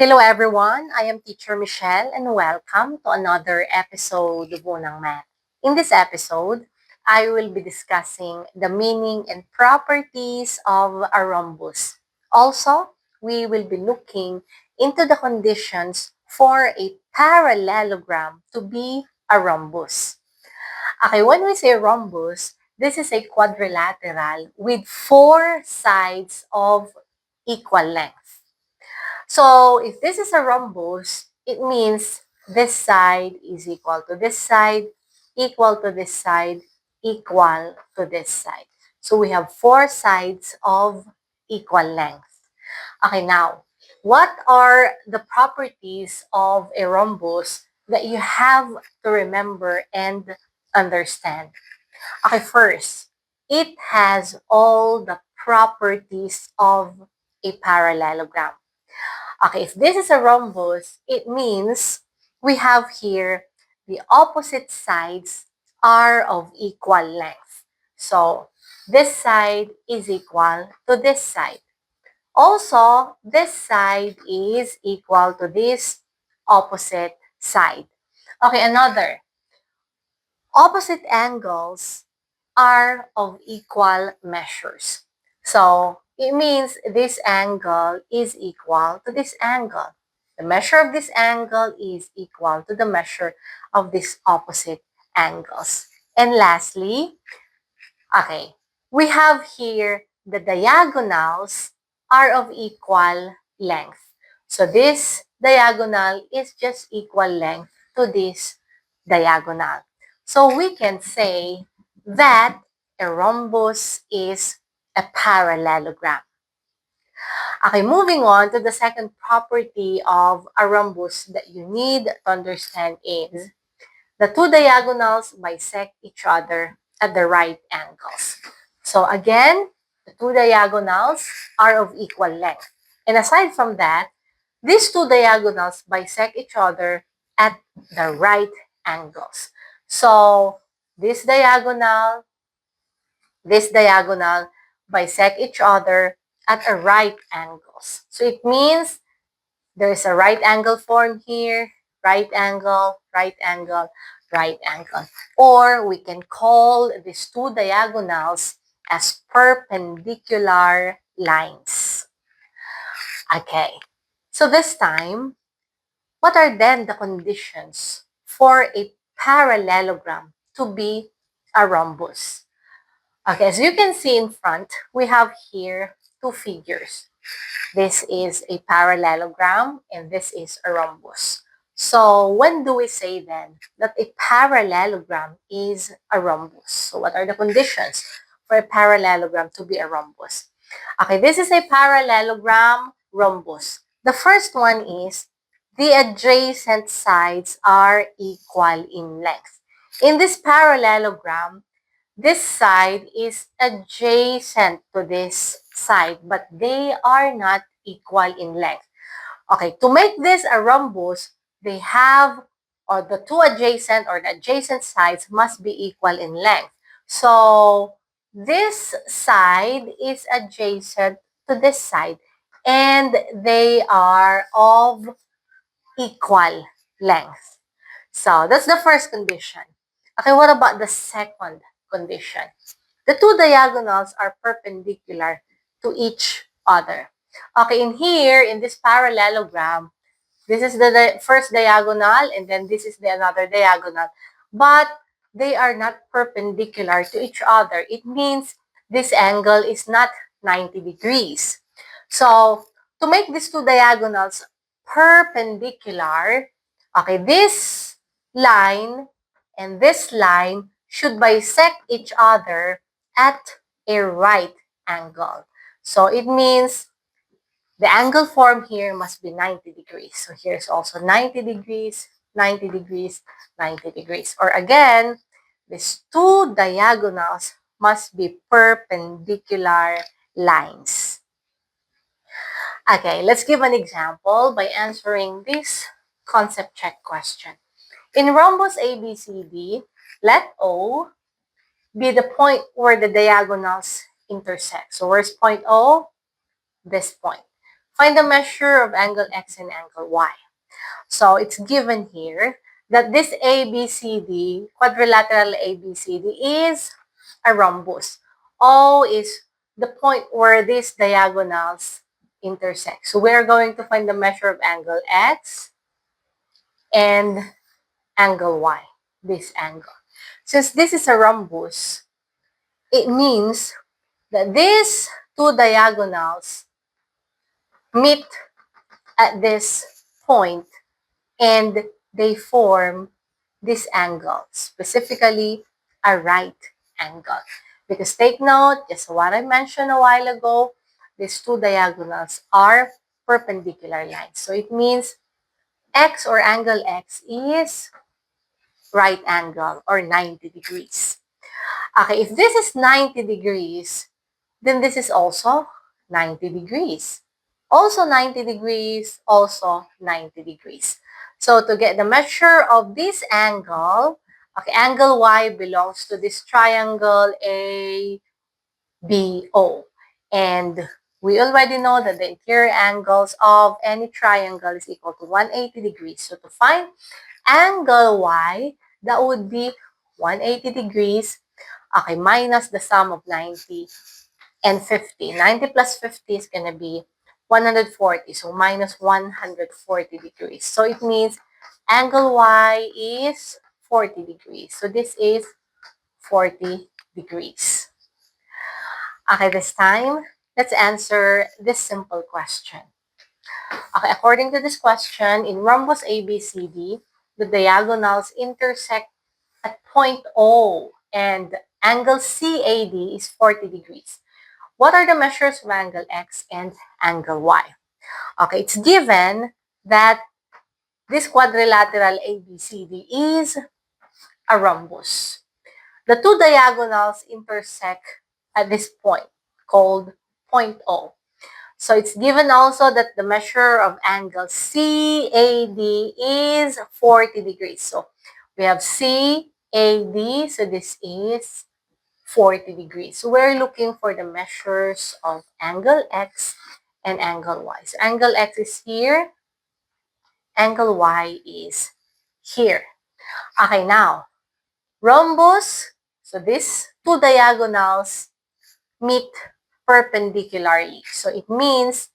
Hello everyone, I am Teacher Michelle and welcome to another episode of Unang Math. In this episode, I will be discussing the meaning and properties of a rhombus. Also, we will be looking into the conditions for a parallelogram to be a rhombus. Okay, when we say rhombus, this is a quadrilateral with four sides of equal length. So if this is a rhombus, it means this side is equal to this side, equal to this side, equal to this side. So we have four sides of equal length. Okay, now, what are the properties of a rhombus that you have to remember and understand? Okay, first, it has all the properties of a parallelogram. Okay, if this is a rhombus, it means we have here the opposite sides are of equal length. So, this side is equal to this side. Also, this side is equal to this opposite side. Okay, another. Opposite angles are of equal measures. So, it means this angle is equal to this angle. The measure of this angle is equal to the measure of these opposite angles. And lastly, okay, we have here the diagonals are of equal length. So this diagonal is just equal length to this diagonal. So we can say that a rhombus is a parallelogram. Okay, moving on to the second property of a rhombus that you need to understand is the two diagonals bisect each other at the right angles. So again, the two diagonals are of equal length. And aside from that, these two diagonals bisect each other at the right angles. So this diagonal bisect each other at a right angles. So it means there's a right angle formed here, right angle, right angle, right angle. Or we can call these two diagonals as perpendicular lines. Okay, so this time, what are then the conditions for a parallelogram to be a rhombus? Okay, as you can see in front, we have here two figures. This is a parallelogram and this is a rhombus. So when do we say then that a parallelogram is a rhombus? So what are the conditions for a parallelogram to be a rhombus? Okay, this is a parallelogram rhombus. The first one is the adjacent sides are equal in length. In this parallelogram, this side is adjacent to this side, but they are not equal in length. Okay, to make this a rhombus, they have, or the two adjacent or the adjacent sides must be equal in length. So, this side is adjacent to this side, and they are of equal length. So, that's the first condition. Okay, what about the second condition? The two diagonals are perpendicular to each other. Okay, in here, in this parallelogram, this is the first diagonal and then this is the another diagonal. But they are not perpendicular to each other. It means this angle is not 90 degrees. So, to make these two diagonals perpendicular, okay, this line and this line should bisect each other at a right angle. So it means the angle formed here must be 90 degrees. So here's also 90 degrees, 90 degrees, 90 degrees. Or again, these two diagonals must be perpendicular lines. Okay, let's give an example by answering this concept check question. In rhombus ABCD, let O be the point where the diagonals intersect. So where's point O? This point. Find the measure of angle X and angle Y. So it's given here that this ABCD, quadrilateral ABCD, is a rhombus. O is the point where these diagonals intersect. So we're going to find the measure of angle X and angle Y, this angle. Since this is a rhombus, it means that these two diagonals meet at this point and they form this angle, specifically a right angle. Because take note, just what I mentioned a while ago, these two diagonals are perpendicular lines. So it means X or angle X is right angle or 90 degrees. Okay, if this is 90 degrees, then this is also 90 degrees. Also 90 degrees, also 90 degrees. So to get the measure of this angle, okay, angle Y belongs to this triangle ABO. And we already know that the interior angles of any triangle is equal to 180 degrees. So to find angle Y, that would be 180 degrees, okay, minus the sum of 90 and 50. 90 plus 50 is going to be 140. So minus 140 degrees. So it means angle Y is 40 degrees. So this is 40 degrees. Okay, this time, let's answer this simple question. Okay, according to this question, in rhombus ABCD, the diagonals intersect at point O and angle CAD is 40 degrees. What are the measures of angle X and angle Y? Okay, it's given that this quadrilateral ABCD is a rhombus. The two diagonals intersect at this point called point O. So it's given also that the measure of angle CAD is 40 degrees. So we have CAD, so this is 40 degrees. So we're looking for the measures of angle X and angle Y. So angle X is here, angle Y is here. Okay, now, rhombus, so these two diagonals meet perpendicularly. So it means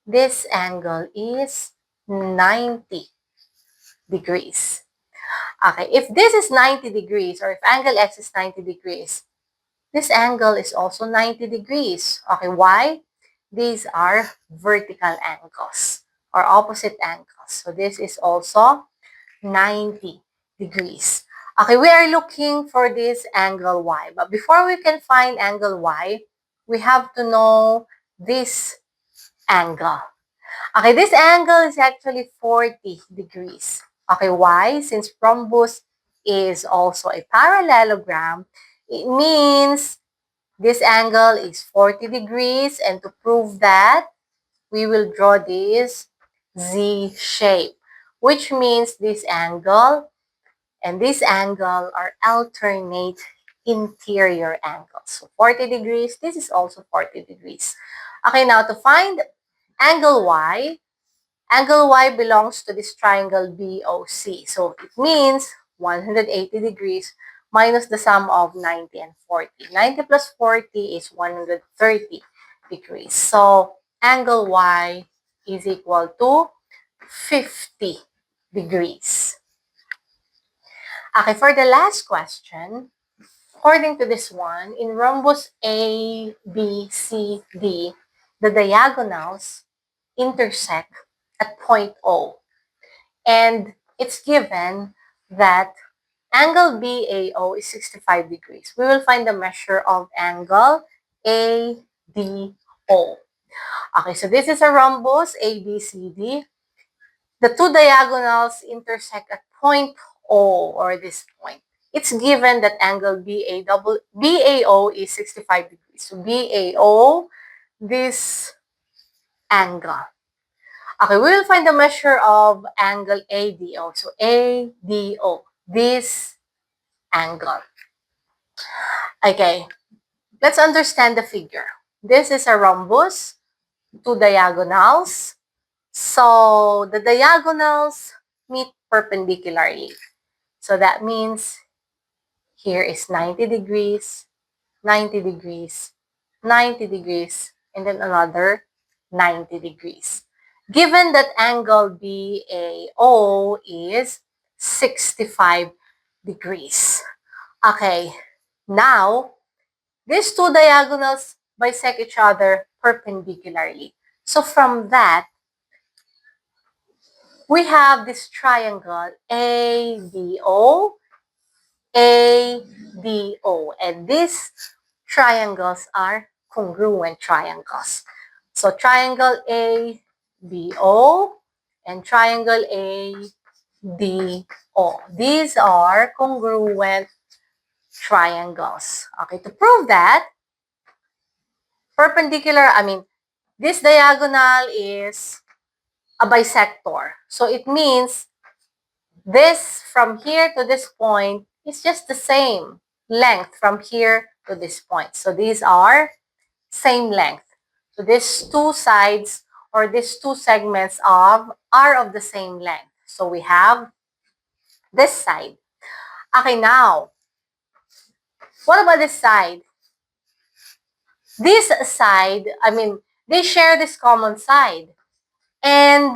this angle is 90 degrees. Okay, if this is 90 degrees, or if angle X is 90 degrees, this angle is also 90 degrees. Okay, why? These are vertical angles or opposite angles. So this is also 90 degrees. Okay, we are looking for this angle Y. But before we can find angle Y, we have to know this angle. Okay, this angle is actually 40 degrees. Okay, why? Since rhombus is also a parallelogram, it means this angle is 40 degrees, and to prove that, we will draw this Z shape, which means this angle and this angle are alternate interior angles. So 40 degrees, this is also 40 degrees. Okay, now to find angle Y, angle Y belongs to this triangle BOC. So it means 180 degrees minus the sum of 90 and 40. 90 plus 40 is 130 degrees. So angle Y is equal to 50 degrees. Okay, for the last question, according to this one, in rhombus A, B, C, D, the diagonals intersect at point O. And it's given that angle BAO is 65 degrees. We will find the measure of angle ADO. Okay, so this is a rhombus ABCD. The two diagonals intersect at point O, or this point. It's given that angle BAO is 65 degrees. So BAO, this angle. Okay, we will find the measure of angle ADO. So ADO, this angle. Okay, let's understand the figure. This is a rhombus. two diagonals. So the diagonals meet perpendicularly. So that means here is 90 degrees, 90 degrees, 90 degrees, and then another 90 degrees. Given that angle BAO is 65 degrees. Okay, now these two diagonals bisect each other perpendicularly. So from that, we have this triangle ABO, ADO, and these triangles are congruent triangles. So triangle ABO and triangle ADO. These are congruent triangles. Okay, to prove that, this diagonal is a bisector. So it means this from here to this point is just the same length from here to this point. So these are same length. So these two sides or these two segments are of the same length. So we have this side. Okay, now, what about this side? This side, they share this common side. And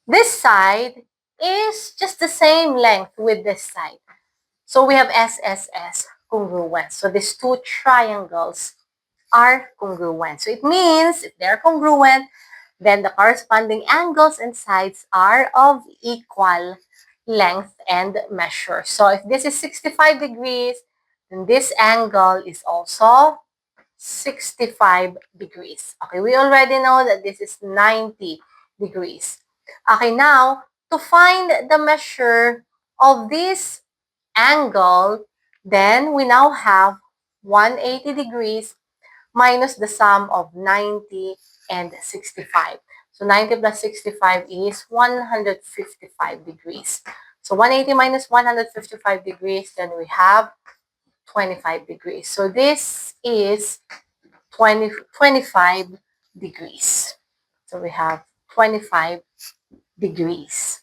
this side is just the same length with this side. So we have SSS, congruent. So these two triangles are congruent. So it means if they're congruent, then the corresponding angles and sides are of equal length and measure. So if this is 65 degrees, then this angle is also 65 degrees. Okay, we already know that this is 90 degrees. Okay, now, to find the measure of this angle, then we now have 180 degrees minus the sum of 90 and 65. So 90 plus 65 is 155 degrees. So 180 minus 155 degrees, then we have 25 degrees. So this is 25 degrees. So we have 25 degrees.